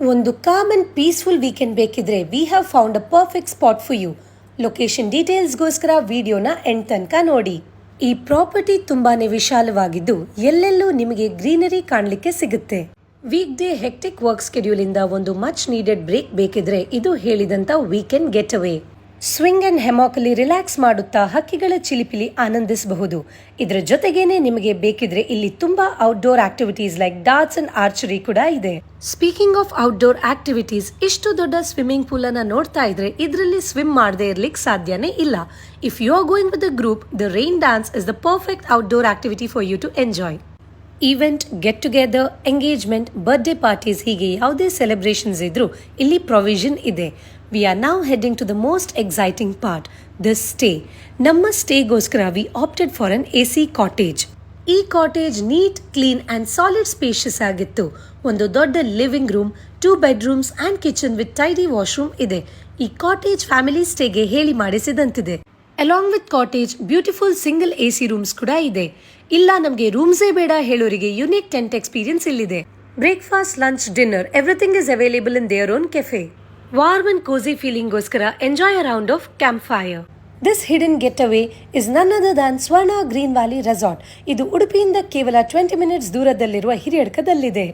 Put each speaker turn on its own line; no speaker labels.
ಒಂದು calm and peaceful weekend ಬೇಕಿದ್ರೆ we have found a perfect spot for you. Location ಡೀಟೇಲ್ಸ್ಗೋಸ್ಕರ ವಿಡಿಯೋನ end ತನಕ ನೋಡಿ. ಈ ಪ್ರಾಪರ್ಟಿ ತುಂಬಾನೇ ವಿಶಾಲವಾಗಿದ್ದು ಎಲ್ಲೆಲ್ಲೂ ನಿಮಗೆ ಗ್ರೀನರಿ ಕಾಣಲಿಕ್ಕೆ ಸಿಗುತ್ತೆ. Weekday hectic work schedule ಇಂದ ಒಂದು ಮಚ್ ನೀಡೆಡ್ ಬ್ರೇಕ್ ಬೇಕಿದ್ರೆ ಇದು ಹೇಳಿದಂತ weekend getaway. Swing and ಹೆಮಾಕಲ್ಲಿ ರಿಲ್ಯಾಕ್ಸ್ ಮಾಡುತ್ತಾ ಹಕ್ಕಿಗಳ ಚಿಲಿಪಿಲಿ ಆನಂದಿಸಬಹುದು. ಇದರ ಜೊತೆಗೇನೆ ನಿಮಗೆ ಬೇಕಿದ್ರೆ ಇಲ್ಲಿ ತುಂಬಾ outdoor activities like darts and archery ಕೂಡ ಇದೆ. ಸ್ಪೀಕಿಂಗ್ ಆಫ್ ಔಟ್ಡೋರ್ ಆಕ್ಟಿವಿಟೀಸ್, ಇಷ್ಟು ದೊಡ್ಡ ಸ್ವಿಮ್ಮಿಂಗ್ ಪೂಲ್ ಅನ್ನ ನೋಡ್ತಾ ಇದ್ರೆ ಇದರಲ್ಲಿ ಸ್ವಿಮ್ ಮಾಡದೆ ಇರ್ಲಿಕ್ಕೆ ಸಾಧ್ಯನೇ ಇಲ್ಲ. If you are going with the group, the rain dance is the perfect outdoor activity for you to enjoy. Event, get together, engagement, birthday parties ಹೀಗೆ ಯಾವುದೇ ಸೆಲೆಬ್ರೇಷನ್ಸ್ ಇದ್ರೂ ಇಲ್ಲಿ ಪ್ರೊವಿಷನ್ ಇದೆ. We are now heading to the most exciting part, the stay. ನಮ್ಮ ಸ್ಟೇಗೋಸ್ಕರ we opted for an AC cottage. ಈ cottage neat, clean and solid spacious ಆಗಿತ್ತು. ಒಂದು ದೊಡ್ಡ living room, 2 bedrooms and kitchen with tidy washroom ಇದೆ. ಈ cottage family ಸ್ಟೇಗೆ ಹೇಳಿ ಮಾಡಿಸಿದಂತಿದೆ. Along with cottage beautiful single AC rooms ಕೂಡ ಇದೆ. ಇಲ್ಲ ನಮಗೆ ರೂಮ್ಸೇ ಬೇಡ ಹೇಳೋರಿಗೆ ಯುನಿಕ್ ಟೆಂಟ್ ಎಕ್ಸ್ಪೀರಿಯನ್ಸ್ ಇಲ್ಲಿದೆ. Breakfast, lunch, dinner everything is available in their own cafe. Warm and cosy ಫೀಲಿಂಗ್ಗೋಸ್ಕರ enjoy a round of campfire. This hidden getaway is none other than Swarna green valley resort. ಇದು ಉಡುಪಿಯಿಂದ ಕೇವಲ 20 minutes ದೂರದಲ್ಲಿರುವ ಹಿರಿಯಡ್ಕದಲ್ಲಿದೆ.